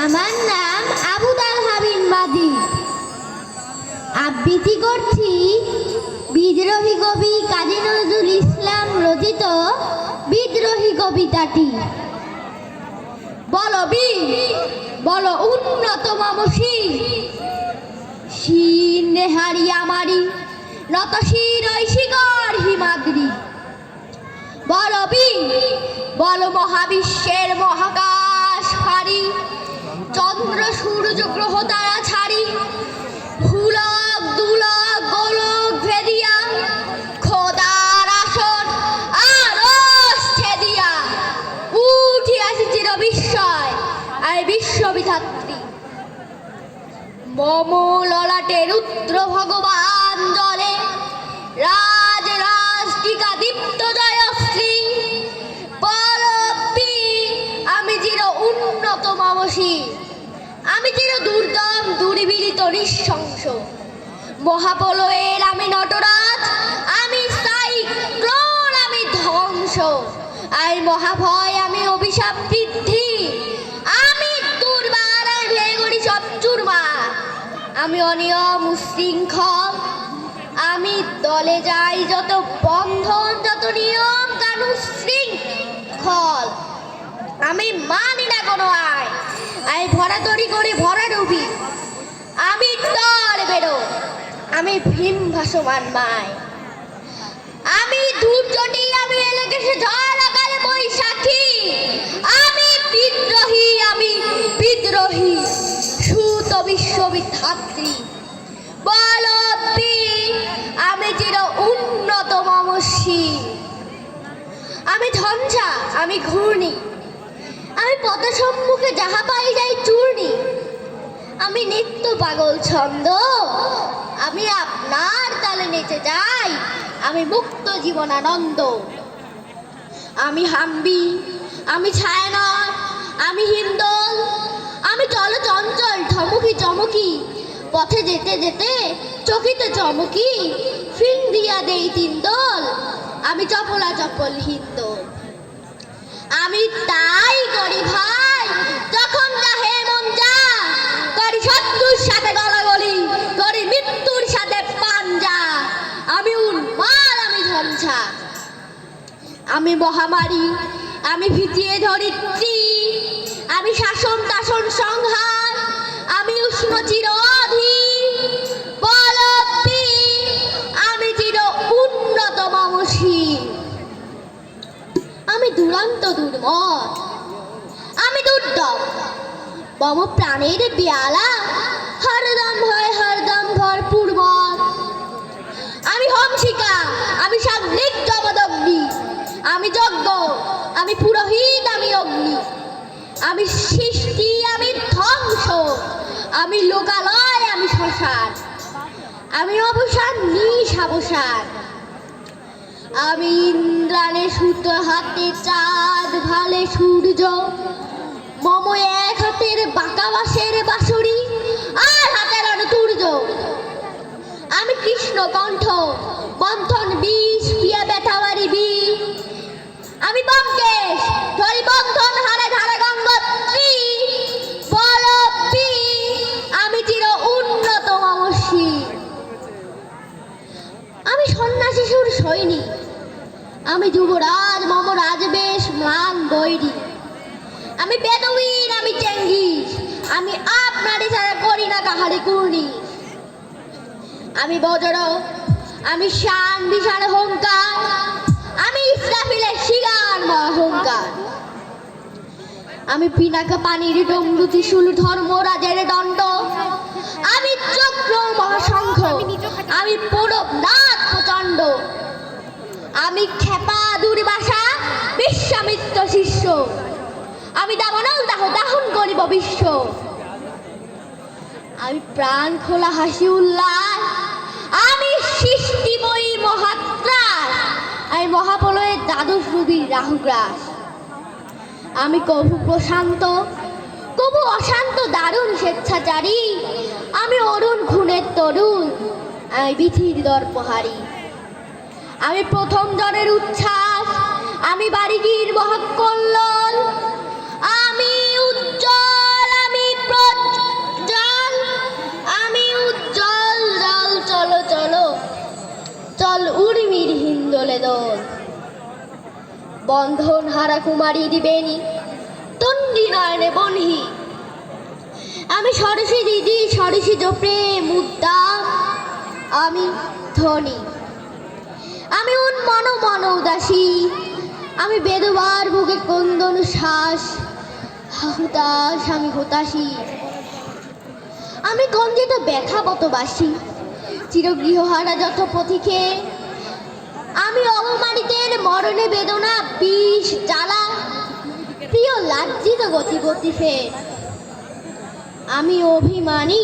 আমার নাম আবুদাল হাবিন মাদি। আবৃত্তি করছি বিদ্রোহী কবি কাজী নজরুল ইসলাম রচিত বিদ্রোহী কবিতাটি। বলো বীর, বলো উন্নত মামসী, শির নেহারি আমারি নত শির ঐশিকর হিমাদ্রি। বলো বীর, বলো মহাবিশ্বের মহাকাশ ফারি, চন্দ্র সূর্য গ্রহ তারা ছাড়ি, ভুলক দুলক গোলক ভেদিয়া, খোদার আসন আরশ ছেদিয়া উঠি আসিছিল বিস্ময় আয় বিশ্ববিধাত্রী। মম ললাটে রুদ্র ভগবান জলে, রাজ রাজ টিকা দীপ্ত জয়শ্রী। বলবি আমি চির উন্নত মামসী, আমি চির দুর্দম দুর্বিলিত নিঃশংস। মহাপলয়ের আমি নটরাজ, আমি সাইক্লোন, আমি ধ্বংস। আই মহাভয় আমি অভিশাপ বৃদ্ধি, আমি দুর্বার আর ভেঙে করি সব চুরমার। আমি অনিয়ম উশৃঙ্খল, আমি দলে যাই যত বন্ধন যত নিয়ম কানুন শৃঙ্খল। আমি মানি না কোনো আয়, আমি ভরা তরি করে ভরা ডুবি। আমি টল বেরো, আমি ভীম ভাসমান মায়। আমি দুর্জটি, আমি এলাকাশে ঝড় আকারে বৈশাখী। আমি বিদ্রোহী, আমি বিদ্রোহী সুত বিশ্ববিধাত্রী। বলবি আমি চির উন্নত মামসী, আমি ঝঞ্ঝা, আমি ঘূর্ণি, আমি পথ সম্মুখে যাহা পাই যাই চূর্ণি। আমি নিত্য পাগল ছন্দ, আমি আপনার তালে নেচে যাই, আমি মুক্ত জীবনানন্দ। আমি হাম্বি, আমি ছায়ানট, আমি হিমদল, আমি চলচঞ্চল ঠমকি চমকি। পথে যেতে যেতে চকিতে চমকি, ফিং দিয়া দেই তিন দল, আমি চপলা চপল হিন্দল। আমি তাই করি ভাই যখন যাহে মন যা, করি শত্রুর সাথে গলাগলি, করি মৃত্যুর সাথে পাঞ্জা। আমি উন্মাদ, আমি ঝঞ্ঝা, আমি মহামারী, আমি ভিজিয়ে ধরিত্রী। আমি শাসন তাসন সংহার, আমি উষ্ণ চির অধি। বলবি আমি চির উন্নত মামসী, আমি দুরন্ত দুর্মদ, আমি দুর্দম মম প্রাণের পেয়ালা হরদম হয় হরদম ভরপুর মদ। আমি হংসিকা, আমি সাগ্নিক জমদগ্নি, আমি যজ্ঞ, আমি পুরোহিত, আমি অগ্নি। আমি সৃষ্টি, আমি ধ্বংস, আমি লোকালয়, আমি শ্মশান। আমি অবসান নিঃসাবসান, আমি ইন্দ্রাণে সুতো হাতে চাঁদ ভালে সূর্য। মম এক হাতের বাঁকা বাঁশের বাঁশুরি, আর হাতের অনুতূর্য। আমি কৃষ্ণ কণ্ঠ, বন্ধন বিষ পিয়া ব্যথাবারি বি। আমি ব্যোমকেশ, ধরি বন্ধন হারে ধারে গঙ্গোত্রী। বলবি আমি চির উন্নত মামসী, আমি সন্ন্যাসী সুর সৈনিক, আমি যুবরাজ মম রাজবেশ ম্লান বৈরী। আমি বেদুইন, আমি চেঙ্গিস, আমি আপনারই ছাড়া করি না কাহারি কুর্নিশ। আমি বজ্র, আমি শান বিশাল হুঙ্কার, আমি ইসরাফিলের শিগার অহংকার। আমি পিনাকা পানির ডমরু ত্রিশূল ধর্মরাজের দণ্ড, আমি চক্র মহাশঙ্খ, আমি পূরবনাথ প্রচণ্ড। আমি ক্ষেপা দুর্বাসা, বিশ্বামিত্র শিষ্য, আমি দাবানল দাহ দাহন করিব বিশ্ব। আমি প্রাণ খোলা হাসি উল্লাস, আমি সৃষ্টিময়ী মহাত্রাস, আমি মহাপ্রলয়ের দ্বাদশ রবির রাহুগ্রাস। আমি কভু প্রশান্ত, কভু অশান্ত দারুণ স্বেচ্ছাচারী, আমি অরুণ খুনের তরুণ, আমি বিধির দর্পহারী। আমি প্রথম জনের উচ্ছ্বাস, আমি বারিগির মহাকল্লোল, আমি উজ্জ্বল, আমি বন্ধন হারা কুমারী দিবেনি তন্ডি নয়নে বনহি। আমি সরসী দিদি সরসী প্রেম উদ্দাম, আমি ধনী, আমি উন্মন মন উদাসী, আমি বেদবার বুকে কন্দন শ্বাস, হুতাশ আমি হুতাশী, আমি গঞ্জিত ব্যথা পতবাসী, চিরগৃহহারা যত পথিকে, আমি অবমানিতের মরণে বেদনা বিষ জ্বালা, প্রিয় লাজ্জিত গতিপতি ফের, আমি অভিমানী,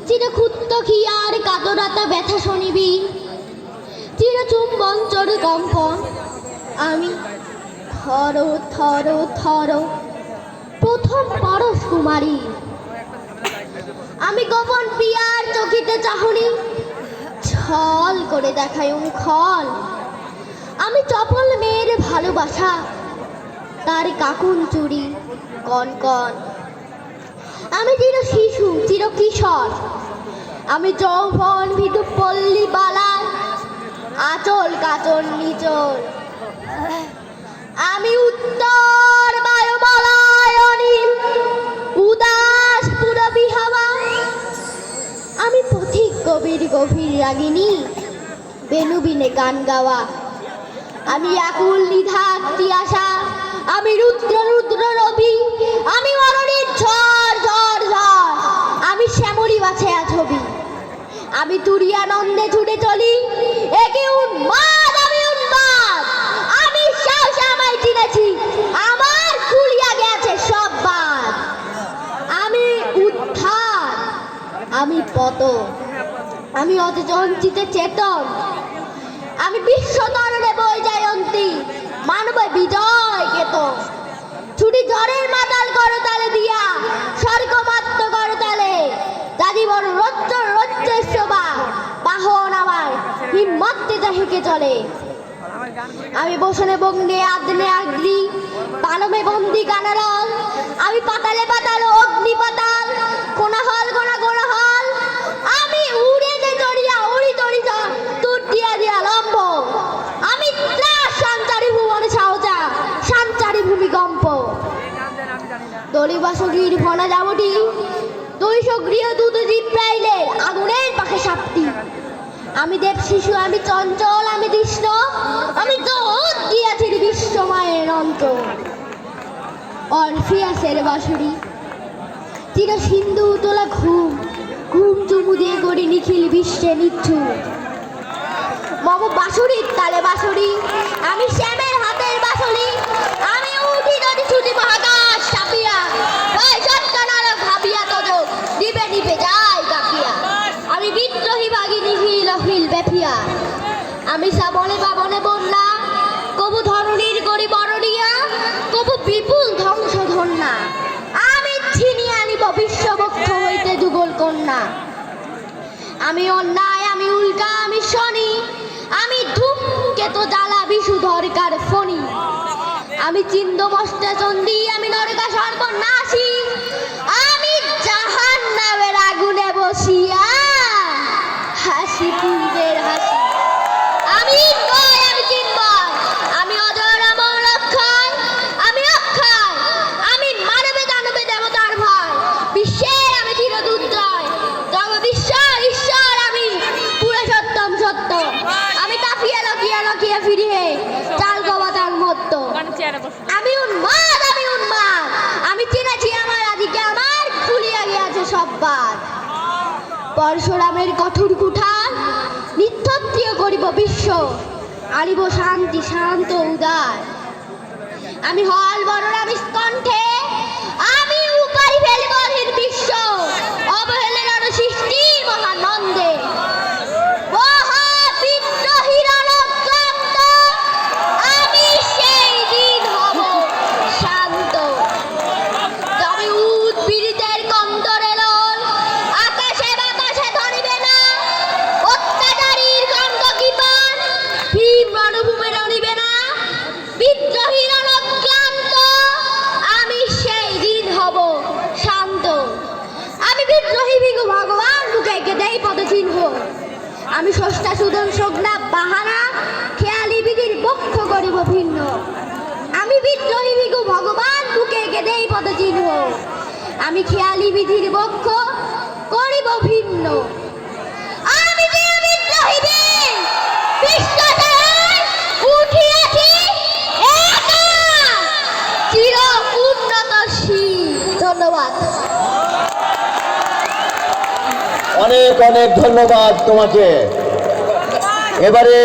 চিরক্ষুত্ত খিয়ার কাতরাতা ব্যথা শনিবি, চিরচুম্বন চর কম্পন, আমি থর থর থর প্রথম পরশ কুমারী, আমি গোপন পিয়ার চকিতে চাহনি, ছল করে দেখায় মুখল, আমি চপল মেয়ের ভালোবাসা, তার কাকুন চুরি কন কন, আমি চির শিশু চির কিশোর, আমি যৌবন ভিতু পল্লী বালার আচল কাচল নিচল, আমি উত্তর বায়ুমলায় অনিল উদাস পুরবী হাওয়া, আমি পথিক কবির গভীর রাগিনী বেনুবিনে গান গাওয়া, আমি আকুল নিধাক্তি আশা, আমি রুদ্র রুদ্র রবি, আমি মরণের ঝড় ঝড় ঝড়, আমি শ্যামলী বাছায়া ছবি, আমি তুরিয়ানন্দে ছুটে চলি, একে উন্মাদ আমি উন্মাদ, আমি সাহস আমায় চিনেছি, আমার খুলিয়া গেছে সব বাদ, আমি উদ্ধার আমি পতন, আমি অচঞ্চিত চেতন, আমি বিশ্ব তরণে বই জয়ন্তী মানব বিজয় কেতন, ছুটি ঝড়ের মাতাল করতালে দিয়া স্বর্গমাত্র করতালে, দাদিবর রজ্জ রজ্জ শোভা বাহন আমার হিম্মতে হেঁকে চলে, আমি বসনে বঙ্গে আদনে আগ্রি পালমে বন্দি গানারল, আমি পাতালে পাতাল অগ্নি পাতাল কোনাহল কোনাহল, আমি উড়ে যে চড়িয়া উড়ি তড়ি তুর দিয়া দিয়া লম্ব, আমি ত্রাস সঞ্চারী ভুবনে সাহসা সঞ্চারী ভূমিকম্প, দলিবাসগীর ভনা যাবটি দৈশ গৃহ দুধ জিব্রাইলের আগুনের পাখে সাপটি, আমি দেব শিশু আমি চঞ্চল আমি কৃষ্ণ, আমি জগৎ দিয়াছি বিশ্বমায়ের অন্ত, অরফিয়াসের বাঁশুরি চির সিন্ধু তোলা ঘুম ঘুম চুমু দিয়ে গড়ি নিখিল বিশ্বে নিচ্ছু, মম বাঁশুরির তালে বাঁশুরি, আমি শ্যামের হাতের বাঁশুরি, আমি উঠি যদি ছুটি মহাকাশ চাপিয়া, ওই সৎকানার ভাবিয়া তজ দিবে নিবে যায় কাপিয়া, আমি বিদ্রোহী ভাগিনী হিল হিল বেফিয়া, আমি শ্রাবণে পাবনে বন্যা, কবু ধরণীর গড়ি বড়িয়া, কবু বিপুল ধ্বংস ধন্যা, আমি ছিনিয়ে আনিব বিশ্ববক্ষ হইতে যুগল কন্যা, আমি অন্যায় আমি উল্কা আমি শনি, আমি ধূমকেতু জ্বালা বিশু দরকার ফণি, আমি চিন্দমস্তে চন্ডী আমি নরকা সর্বনাশী, আমি জাহান্নামের আগুনে বসিয়া হাসি পূর্বের হাসি, আমি নয় আমি চিন্ময়, আমি অজর অমর অক্ষয়, আমি অক্ষয়, আমি মানবে দানবে দেবতার ভয়, বিশ্বের আমি চিরদুর্জয়, জগদীশ্বর ঈশ্বর আমি পুরো সত্যম সত্য, আমি কাফিয়া লকিয়া লকিয়া ফিরিয়ে চাল গবাতার মত্ত, আমি উন্মাদ আমি চিনেছি আমার আদিকে আমার খুলিয়া গিয়াছে সব বাদ, পরশুরামের কঠোর কুঠার নিত্যত্রিয় করিব বিশ্ব, আনিব শান্তি শান্ত উদার, আমি হল বড় আমি স্কণ্ঠে, আমি উপারি ফেলিব বিশ্ব অবহেলের আরো সৃষ্টি মহানন্দে, মহা বিদ্রোহীর অনক্লান্ত, আমি সেই দিন হব শান্ত, তবে উদ্ভিদের কন্তরে লোল আকাশে বাতাসে ধরিবে না, অত্যাচারীর কণ্ঠ কৃপান ভীম রণভূমে রণিবে না, বিদ্রোহীর অনক্লান্ত, আমি সেই দিন হব শান্ত, আমি বিদ্রোহী ভিগু ভগবান বুকে দেই পদচিহ্ন, আমি ষষ্ঠা সুদন সজ্ঞা বাহানা খেয়ালি বিধির বক্ষ করিব ভিন্ন। আমি খেয়ালি বিধির বক্ষ করিব ভিন্ন। আমি যে বিদ্রোহী বীর, বিশ্বজয় উঠিয়াছি একা, চির উন্নতশীল। ধন্যবাদ। অনেক অনেক ধন্যবাদ তোমাকে। এবারে